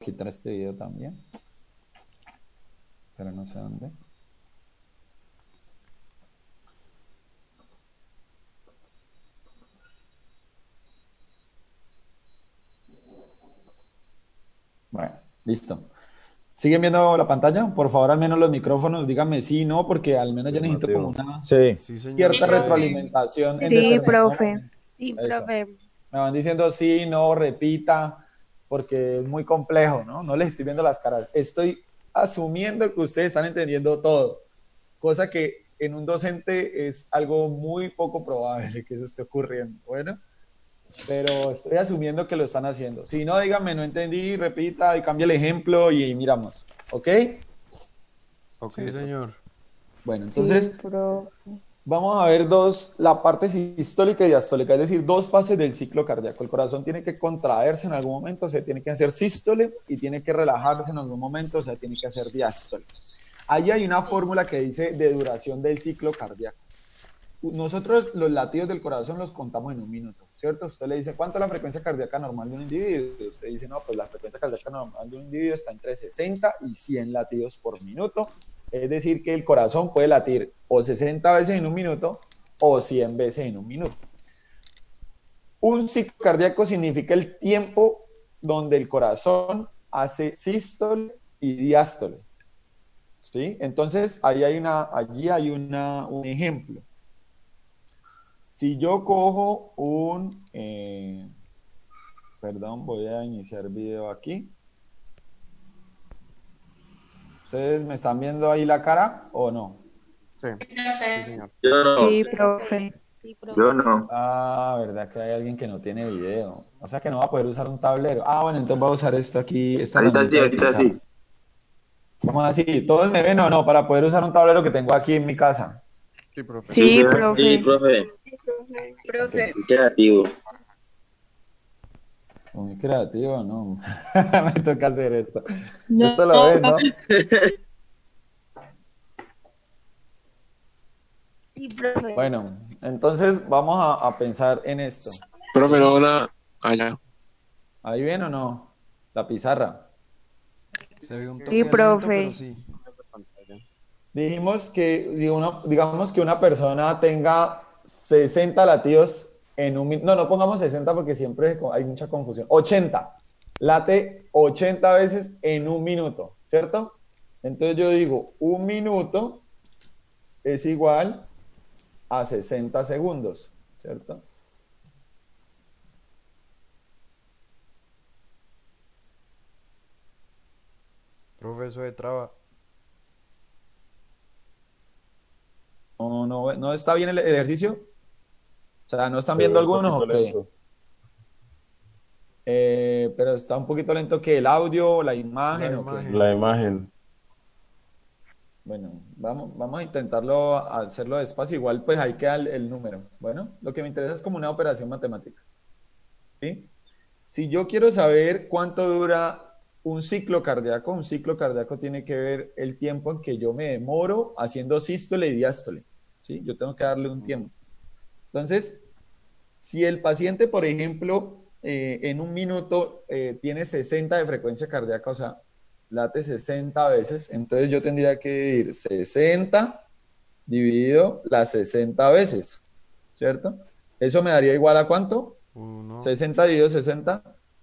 quitar este video también. Pero no sé dónde. Bueno, listo. ¿Siguen viendo la pantalla? Por favor, al menos los micrófonos, díganme sí, no, porque al menos Sí, yo necesito como Mateo. una Sí. Sí, señor, Sí, cierta se ve. profe. retroalimentación en Sí, determinado profe. momento. Sí, Eso. profe. Me van diciendo sí, no, repita, porque es muy complejo, ¿no? No les estoy viendo las caras. Estoy asumiendo que ustedes están entendiendo todo, cosa que en un docente es algo muy poco probable que eso esté ocurriendo. Bueno, pero estoy asumiendo que lo están haciendo. Si no, díganme, no entendí, repita y cambia el ejemplo y miramos. ¿Ok? Ok, Sí, profe. señor. Bueno, Sí, entonces profe. vamos a ver la parte sistólica y diastólica, es decir, dos fases del ciclo cardíaco. El corazón tiene que contraerse en algún momento, o sea, tiene que hacer sístole y tiene que relajarse en algún momento, o sea, tiene que hacer diástole. Ahí hay una Sí. fórmula que dice de duración del ciclo cardíaco. Nosotros los latidos del corazón los contamos en un minuto, ¿cierto? Usted le dice, ¿cuánto es la frecuencia cardíaca normal de un individuo? Usted dice, no, pues la frecuencia cardíaca normal de un individuo está entre 60 y 100 latidos por minuto. Es decir, que el corazón puede latir o 60 veces en un minuto o 100 veces en un minuto. Un ciclo cardíaco significa el tiempo donde el corazón hace sístole y diástole. ¿Sí? Entonces, allí hay un ejemplo. Si yo cojo perdón, voy a iniciar video aquí. ¿Ustedes me están viendo ahí la cara o no? Sí, Sí, sí, profe. señor. Yo no, Sí, profe. Sí, yo profe. no. Ah, verdad que hay alguien que no tiene video. O sea que no va a poder usar un tablero. Ah, bueno, entonces voy a usar esto aquí, esta herramienta de Ahorita pizarra. sí. Vamos así, ¿todos me ven o no? Para poder usar un tablero que tengo aquí en mi casa. Sí, profe. Sí se Sí, ve. profe. Profe. Sí, profe. Ok, Profe. Muy creativo. muy creativo, ¿no? Me toca hacer esto. No, Esto lo no. ven, ¿no? Sí, profe. Bueno, entonces vamos a pensar en esto. Profe, no, nada. Allá. ¿Ahí ven o no? La pizarra. Se ve un Sí, toque lento, pero profe. sí. Dijimos que, digamos que una persona tenga 60 latidos en un minuto. No, no pongamos 60 porque siempre hay mucha confusión. 80. Late 80 veces en un minuto, ¿cierto? Entonces yo digo, un minuto es igual a 60 segundos, ¿cierto? Profe, eso de traba. ¿O no, no está bien el ejercicio? O sea, ¿no están Se viendo ve un algunos poquito o qué? lento. Pero está un poquito lento que el audio, la imagen La o qué. imagen. La imagen. Bueno, vamos a intentarlo hacerlo despacio. Igual pues ahí queda el número. Bueno, lo que me interesa es como una operación matemática. ¿Sí? Si yo quiero saber cuánto dura un ciclo cardíaco tiene que ver el tiempo en que yo me demoro haciendo sístole y diástole. ¿Sí? Yo tengo que darle un tiempo. Entonces, si el paciente, por ejemplo, en un minuto tiene 60 de frecuencia cardíaca, o sea, late 60 veces, entonces yo tendría que ir 60 dividido las 60 veces, ¿cierto? Eso me daría igual a ¿cuánto? Uno. 60 dividido 60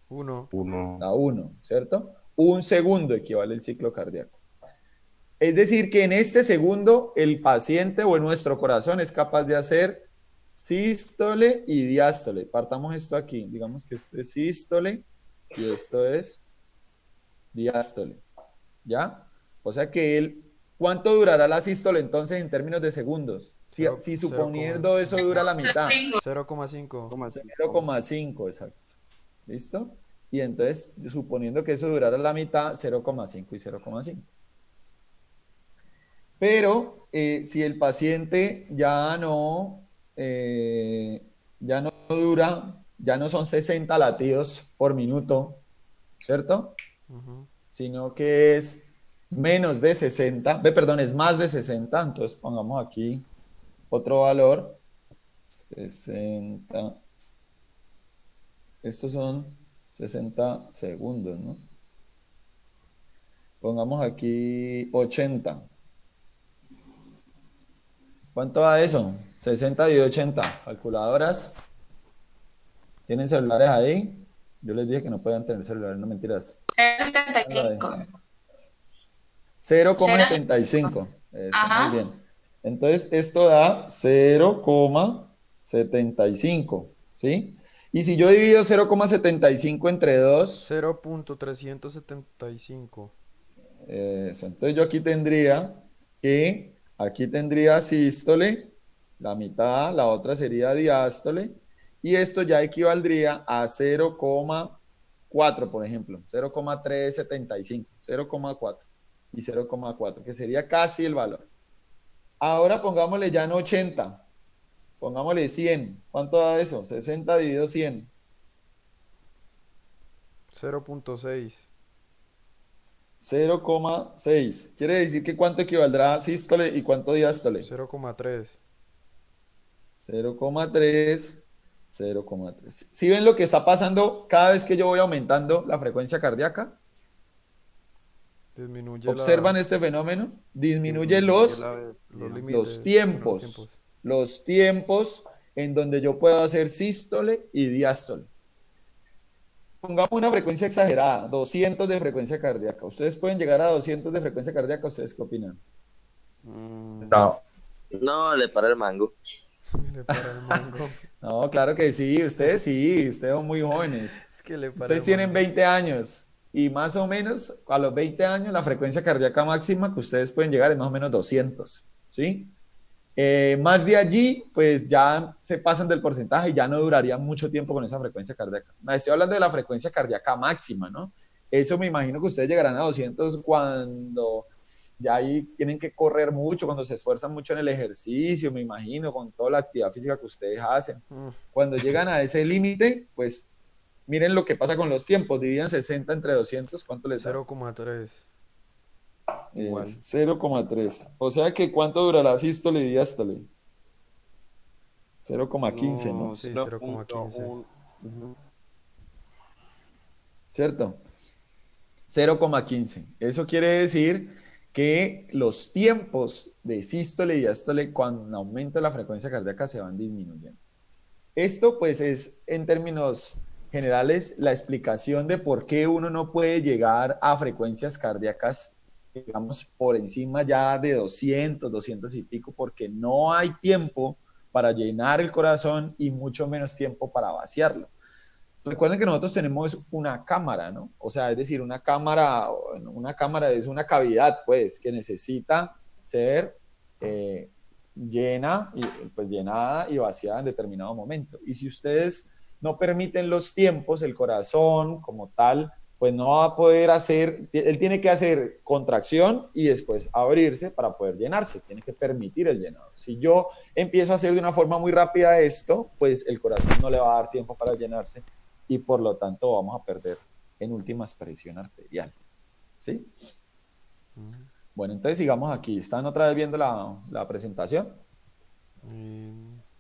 Uno. Uno. a 1, ¿cierto? Un segundo equivale el ciclo cardíaco. Es decir, que en este segundo el paciente o en nuestro corazón es capaz de hacer sístole y diástole. Partamos esto aquí. Digamos que esto es sístole y esto es diástole. ¿Ya? O sea que ¿cuánto durará la sístole entonces en términos de segundos? Si suponiendo eso dura la mitad, 0,5. 0,5. 0,5, exacto. ¿Listo? Y entonces, suponiendo que eso durara la mitad, 0,5 y 0,5. Pero si el paciente ya no dura, ya no son 60 latidos por minuto, ¿cierto? Ujú. Sino que es menos de 60, perdón, es más de 60, entonces pongamos aquí otro valor, 60, estos son 60 segundos, ¿no? Pongamos aquí 80. ¿Cuánto da eso? 60 y 80. Calculadoras. ¿Tienen celulares ahí? Yo les dije que no podían tener celulares, no mentiras. 0,75. 0,75. Eso, Ajá. muy bien. Entonces, esto da 0,75, ¿sí? Y si yo divido 0,75 entre 2, 0.375. eso. Entonces yo aquí tendría sístole, la mitad, la otra sería diástole, y esto ya equivaldría a 0,4, por ejemplo, 0,375, 0,4 y 0,4, que sería casi el valor. Ahora pongámosle ya en 80, pongámosle 100. ¿Cuánto da eso? 60 dividido 100. 0.6. 0,6. Quiere decir que cuánto equivaldrá sístole y cuánto diástole. 0.3. 0,3, 0,3. ¿Sí ven lo que está pasando cada vez que yo voy aumentando la frecuencia cardíaca? Disminuye ¿Observan este fenómeno? Disminuye los los límites. tiempos. Los tiempos en donde yo puedo hacer sístole y diástole. Pongamos una frecuencia exagerada, 200 de frecuencia cardíaca. ¿Ustedes pueden llegar a 200 de frecuencia cardíaca? ¿Ustedes qué opinan? No. No, le para el mango. Le para el mango. No, claro que sí, ustedes son muy jóvenes. Es que le para Ustedes el tienen mango. 20 años y más o menos a los 20 años la frecuencia cardíaca máxima que ustedes pueden llegar es más o menos 200, ¿sí? Más de allí, pues ya se pasan del porcentaje y ya no durarían mucho tiempo con esa frecuencia cardíaca. Estoy hablando de la frecuencia cardíaca máxima, ¿no? Eso me imagino que ustedes llegarán a 200 cuando ya ahí tienen que correr mucho, cuando se esfuerzan mucho en el ejercicio, me imagino, con toda la actividad física que ustedes hacen. Cuando llegan a ese límite, pues miren lo que pasa con los tiempos, dividan 60 entre 200, ¿cuánto les da? 0.3. Igual. 0,3. O sea que ¿cuánto durará sístole y diástole? 0,15, ¿no? Sí, 0.15. ¿Cierto? 0,15. Eso quiere decir que los tiempos de sístole y diástole con aumento de la frecuencia cardíaca se van disminuyendo. Esto pues es en términos generales la explicación de por qué uno no puede llegar a frecuencias cardíacas, digamos, por encima ya de 200, 200 y pico, porque no hay tiempo para llenar el corazón y mucho menos tiempo para vaciarlo. Recuerden que nosotros tenemos una cámara, ¿no? O sea, es decir, una cámara es una cavidad, pues, que necesita ser llena, pues llenada y vaciada en determinado momento. Y si ustedes no permiten los tiempos, el corazón como tal, pues no va a poder hacer, él tiene que hacer contracción y después abrirse para poder llenarse, tiene que permitir el llenado. Si yo empiezo a hacer de una forma muy rápida esto, pues el corazón no le va a dar tiempo para llenarse y por lo tanto vamos a perder en últimas presión arterial. ¿Sí? Bueno, entonces sigamos aquí. ¿Están otra vez viendo la presentación?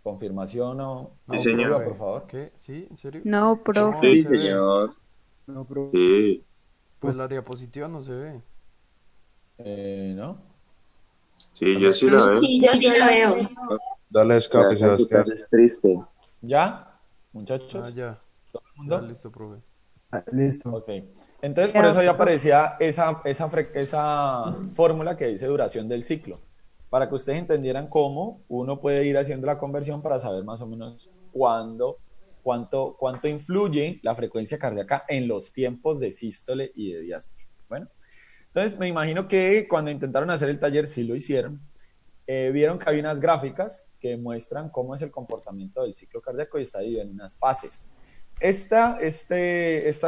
¿Confirmación o Sí, señor. prueba, por favor? ¿Qué? ¿Sí? ¿En serio? No, No, profe. Sí, se ve. señor. No, pero... Sí. Pues la diapositiva no se ve. ¿No? Sí, yo sí la veo. Sí, yo sí la veo. Dale escape, Sebastián. Es triste. ¿Ya? Muchachos, Ya. ¿todo el Ya, mundo? listo, profe. Listo. Ok. Entonces, por eso ahí aparecía esa fórmula que dice duración del ciclo, para que ustedes entendieran cómo uno puede ir haciendo la conversión para saber más o menos cuánto influye la frecuencia cardíaca en los tiempos de sístole y de diástole. Bueno, entonces me imagino que cuando intentaron hacer el taller sí lo hicieron. Vieron que hay unas gráficas que muestran cómo es el comportamiento del ciclo cardíaco y está dividido en unas fases. Esta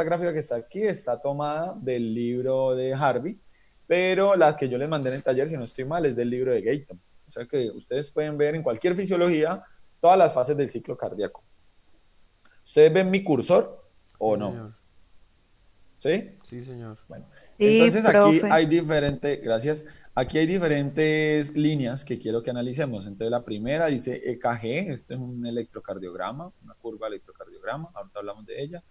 gráfica que está aquí está tomada del libro de Harvey, pero las que yo les mandé en el taller, si no estoy mal, es del libro de Gayton. O sea que ustedes pueden ver en cualquier fisiología todas las fases del ciclo cardíaco. ¿Ustedes ven mi cursor o Sí, no? señor. ¿Sí? Sí, señor. Bueno, Sí, entonces aquí profe. hay diferentes líneas que quiero que analicemos. Entonces la primera dice EKG, este es un electrocardiograma, una curva de electrocardiograma, ahorita hablamos de ella.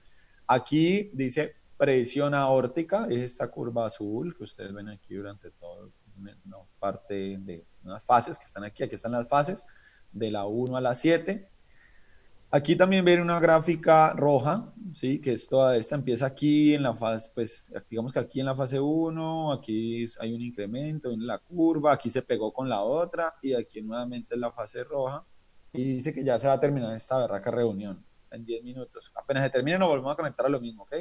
Aquí dice presión aórtica, es esta curva azul que ustedes ven aquí durante todo, una parte de unas fases que están aquí están las fases de la 1 a la 7. Aquí también ven una gráfica roja, ¿sí? Que es toda esta, empieza aquí en la fase, pues digamos que aquí en la fase 1, aquí hay un incremento, viene la curva, aquí se pegó con la otra y aquí nuevamente es la fase roja y dice que ya se va a terminar esta berraca reunión en 10 minutos. Apenas se termine nos volvemos a conectar a lo mismo, ¿ok?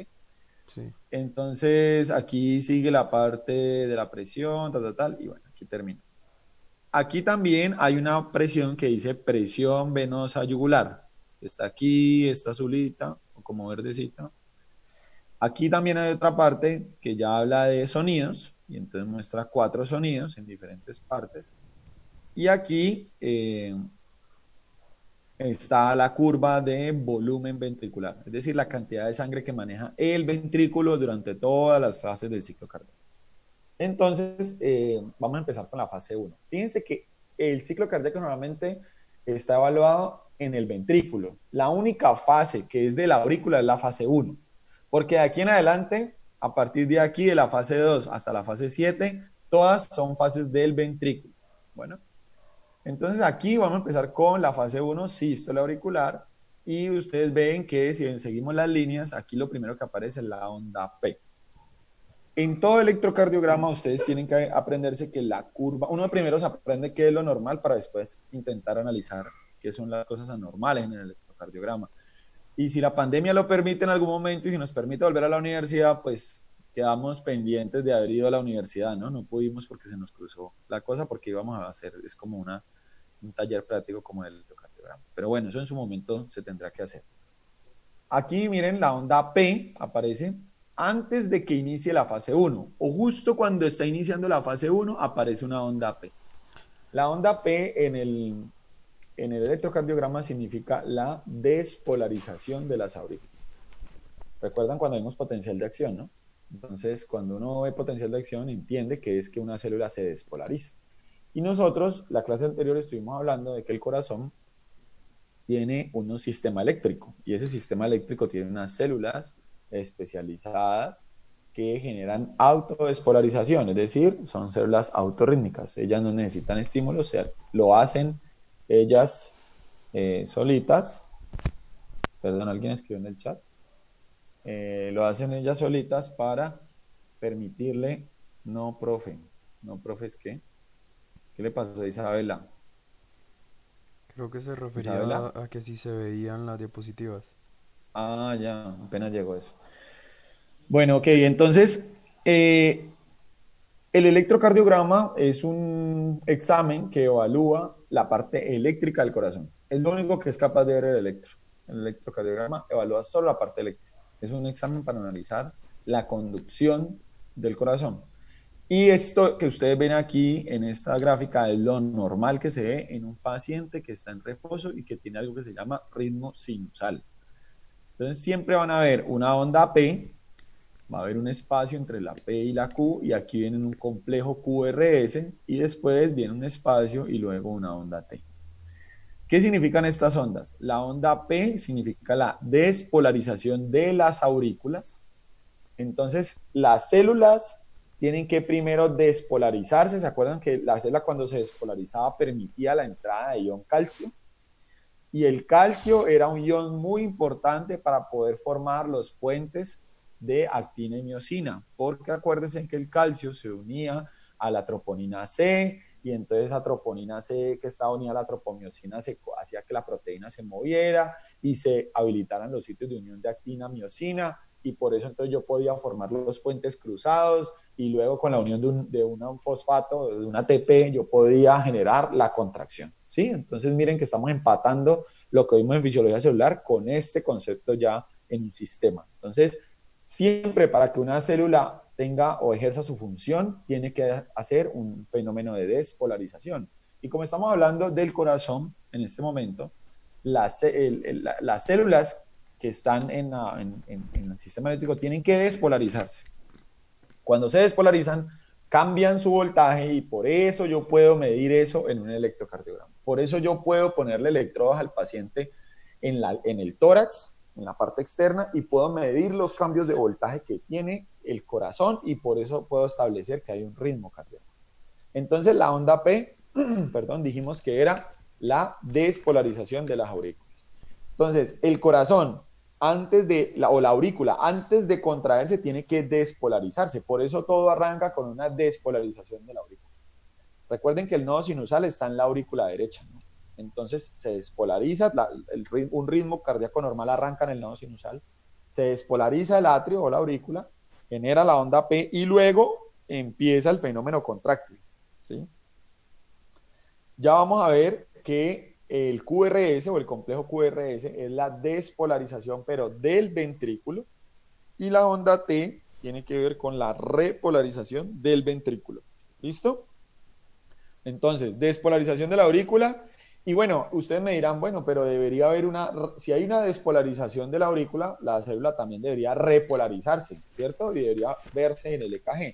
Sí. Entonces aquí sigue la parte de la presión, tal, y bueno, aquí termina. Aquí también hay una presión que dice presión venosa yugular. Está aquí, está azulita, o como verdecita. Aquí también hay otra parte que ya habla de sonidos, y entonces muestra 4 sonidos en diferentes partes. Y aquí está la curva de volumen ventricular, es decir, la cantidad de sangre que maneja el ventrículo durante todas las fases del ciclo cardíaco. Entonces, vamos a empezar con la fase 1. Fíjense que el ciclo cardíaco normalmente está evaluado en el ventrículo. La única fase que es de la aurícula es la fase 1, porque de aquí en adelante, a partir de aquí, de la fase 2 hasta la fase 7, todas son fases del ventrículo. Bueno, entonces aquí vamos a empezar con la fase 1, sístole auricular, y ustedes ven que si seguimos las líneas, aquí lo primero que aparece es la onda P. En todo electrocardiograma ustedes tienen que aprenderse que la curva, uno primero se aprende qué es lo normal para después intentar analizar qué son las cosas anormales en el electrocardiograma. Y si la pandemia lo permite en algún momento y si nos permite volver a la universidad, pues quedamos pendientes de haber ido a la universidad, ¿no? No pudimos porque se nos cruzó la cosa, porque íbamos a hacer, es como un taller práctico como el electrocardiograma. Pero bueno, eso en su momento se tendrá que hacer. Aquí miren, la onda P aparece antes de que inicie la fase 1, o justo cuando está iniciando la fase 1 aparece una onda P. La onda P en el electrocardiograma significa la despolarización de las aurículas. ¿Recuerdan cuando vimos potencial de acción, no? Entonces, cuando uno ve potencial de acción, entiende que es que una célula se despolariza. Y nosotros, la clase anterior, estuvimos hablando de que el corazón tiene un sistema eléctrico, y ese sistema eléctrico tiene unas células especializadas que generan autodespolarización, es decir, son células autorrítmicas. Ellas no necesitan estímulos, lo hacen ellas solitas. Perdón, alguien escribió en el chat. Lo hacen ellas solitas para permitirle, no, profe, ¿es qué? ¿Qué le pasó a Isabela? Creo que se refería Isabela. a que si se veían las diapositivas. Ah, ya, apenas llegó eso. Bueno, ok, entonces el electrocardiograma es un examen que evalúa la parte eléctrica del corazón. Es lo único que es capaz de ver el electro. El electrocardiograma evalúa solo la parte eléctrica. Es un examen para analizar la conducción del corazón. Y esto que ustedes ven aquí en esta gráfica es lo normal que se ve en un paciente que está en reposo y que tiene algo que se llama ritmo sinusal. Entonces siempre van a ver una onda P, va a haber un espacio entre la P y la Q, y aquí viene un complejo QRS, y después viene un espacio y luego una onda T. ¿Qué significan estas ondas? La onda P significa la despolarización de las aurículas. Entonces, las células tienen que primero despolarizarse. ¿Se acuerdan que la célula cuando se despolarizaba permitía la entrada de ion calcio? Y el calcio era un ion muy importante para poder formar los puentes de actina y miosina, porque acuérdense que el calcio se unía a la troponina C, y entonces esa troponina C que estaba unida a la tropomiosina hacía que la proteína se moviera y se habilitaran los sitios de unión de actina-miosina, y por eso entonces yo podía formar los puentes cruzados, y luego con la unión de un fosfato, de una ATP, yo podía generar la contracción, ¿sí? Entonces miren que estamos empatando lo que vimos en fisiología celular con este concepto ya en un sistema. Entonces, siempre para que una célula tenga o ejerza su función, tiene que hacer un fenómeno de despolarización. Y como estamos hablando del corazón en este momento, las células que están en el sistema eléctrico tienen que despolarizarse. Cuando se despolarizan, cambian su voltaje, y por eso yo puedo medir eso en un electrocardiograma. Por eso yo puedo ponerle electrodos al paciente en el tórax, en la parte externa, y puedo medir los cambios de voltaje que tiene el corazón, y por eso puedo establecer que hay un ritmo cardíaco. Entonces la onda P, perdón, dijimos que era la despolarización de las aurículas. Entonces, el corazón, o la aurícula, antes de contraerse, tiene que despolarizarse. Por eso todo arranca con una despolarización de la aurícula. Recuerden que el nodo sinusal está en la aurícula derecha, ¿no? Entonces se despolariza, un ritmo cardíaco normal arranca en el nodo sinusal, se despolariza el atrio o la aurícula, genera la onda P y luego empieza el fenómeno contráctil, ¿sí? Ya vamos a ver que el QRS o el complejo QRS es la despolarización, pero del ventrículo, y la onda T tiene que ver con la repolarización del ventrículo. ¿Listo? Entonces, despolarización de la aurícula. Y bueno, ustedes me dirán, bueno, pero debería haber si hay una despolarización de la aurícula, la célula también debería repolarizarse, ¿cierto? Y debería verse en el EKG.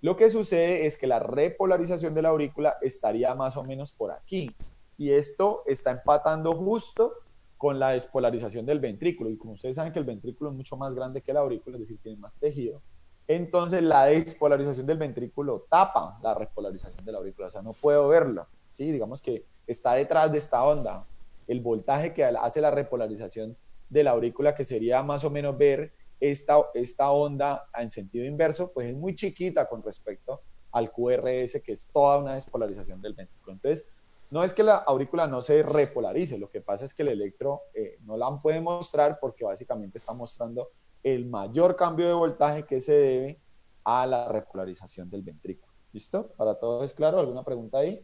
Lo que sucede es que la repolarización de la aurícula estaría más o menos por aquí. Y esto está empatando justo con la despolarización del ventrículo. Y como ustedes saben que el ventrículo es mucho más grande que la aurícula, es decir, tiene más tejido, entonces la despolarización del ventrículo tapa la repolarización de la aurícula. O sea, no puedo verlo, ¿sí? Digamos que está detrás de esta onda. El voltaje que hace la repolarización de la aurícula, que sería más o menos ver esta onda en sentido inverso, pues es muy chiquita con respecto al QRS, que es toda una despolarización del ventrículo. Entonces, no es que la aurícula no se repolarice, lo que pasa es que el electro no la puede mostrar porque básicamente está mostrando el mayor cambio de voltaje que se debe a la repolarización del ventrículo. ¿Listo? ¿Para todos es claro? ¿Alguna pregunta ahí?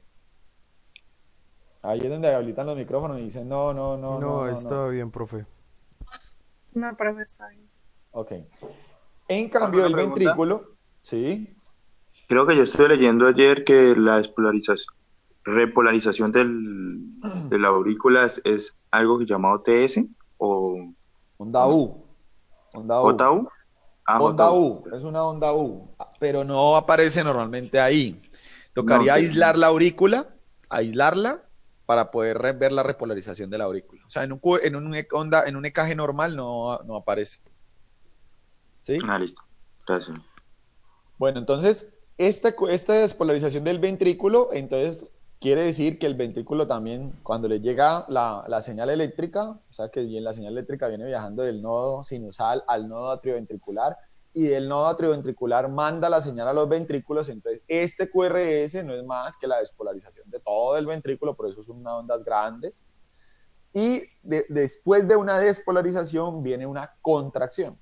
Ahí es donde habilitan los micrófonos y dicen No, está bien, profe. No, profe, está bien. Ok. En cambio, el pregunta? ventrículo, ¿sí? Creo que yo estuve leyendo ayer que la repolarización de la aurícula es algo llamado TS o Onda U. Onda U. JU. Onda U, es una onda U, pero no aparece normalmente ahí. Tocaría No, aislar la aurícula, aislarla para poder ver la repolarización de la aurícula. O sea, en un EKG normal no aparece. ¿Sí? Listo. Gracias. Bueno, entonces, esta despolarización del ventrículo, entonces quiere decir que el ventrículo también, cuando le llega la señal eléctrica, o sea que la señal eléctrica viene viajando del nodo sinusal al nodo atrioventricular, y del nodo atrioventricular manda la señal a los ventrículos. Entonces este QRS no es más que la despolarización de todo el ventrículo, por eso son unas ondas grandes, y después de una despolarización viene una contracción.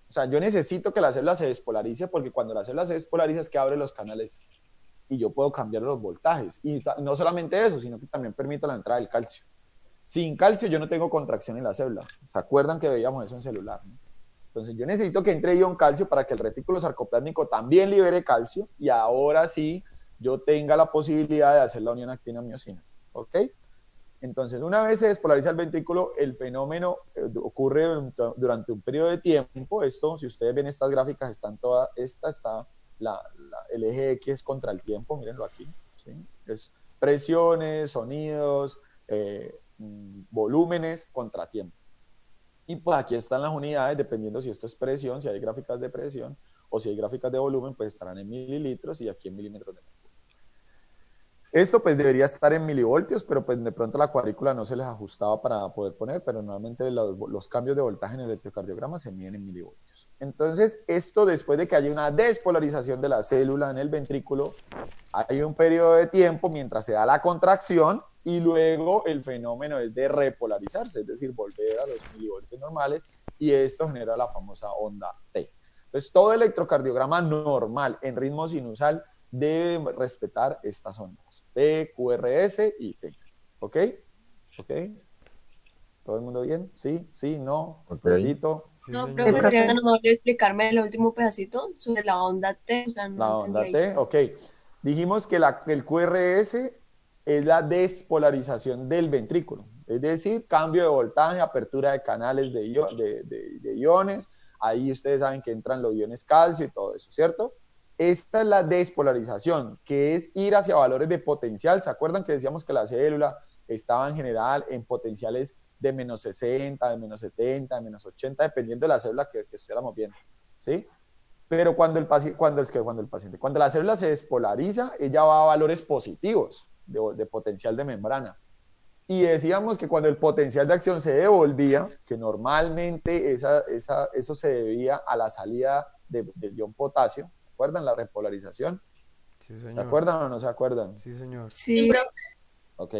O sea, yo necesito que la célula se despolarice, porque cuando la célula se despolariza es que abre los canales y yo puedo cambiar los voltajes. Y no solamente eso, sino que también permite la entrada del calcio. Sin calcio yo no tengo contracción en la célula. ¿Se acuerdan que veíamos eso en celular, ¿no? Entonces yo necesito que entre ion calcio para que el retículo sarcoplásmico también libere calcio, y ahora sí yo tenga la posibilidad de hacer la unión actina-miosina. ¿Ok? Entonces, una vez se despolariza el ventrículo, el fenómeno ocurre durante un periodo de tiempo. Esto, si ustedes ven estas gráficas, el eje X contra el tiempo, mírenlo aquí, ¿sí? Es presiones, sonidos, volúmenes contra tiempo. Y pues aquí están las unidades, dependiendo si esto es presión, si hay gráficas de presión, o si hay gráficas de volumen, pues estarán en mililitros y aquí en milímetros de mercurio. Esto pues debería estar en milivoltios, pero pues de pronto la cuadrícula no se les ajustaba para poder poner, pero normalmente los cambios de voltaje en el electrocardiograma se miden en milivoltios. Entonces, esto después de que haya una despolarización de la célula en el ventrículo, hay un periodo de tiempo mientras se da la contracción, y luego el fenómeno es de repolarizarse, es decir, volver a los milivoltios normales, y esto genera la famosa onda T. Entonces, todo electrocardiograma normal en ritmo sinusal debe respetar estas ondas, P, QRS y T. ¿Ok? ¿Ok? ¿Todo el mundo bien? ¿Sí? ¿Sí? ¿No? ¿Repito? Sí, No, señor. profe, ¿podría nomás explicarme el último pedacito sobre la onda T? O sea, no La onda entendí ahí. T, ok. Dijimos que el QRS es la despolarización del ventrículo, es decir, cambio de voltaje, apertura de canales de iones. Ahí ustedes saben que entran los iones calcio y todo eso, ¿cierto? Esta es la despolarización, que es ir hacia valores de potencial. ¿Se acuerdan que decíamos que la célula estaba en general en potenciales de menos 60, de menos 70, de menos 80, dependiendo de la célula que estuviéramos viendo, ¿sí? Pero cuando la célula se despolariza, ella va a valores positivos de potencial de membrana. Y decíamos que cuando el potencial de acción se devolvía, que normalmente eso se debía a la salida del ion potasio, ¿se acuerdan? La repolarización. Sí, ¿Se señor. acuerdan o no se acuerdan? Sí, señor. Sí. Ok.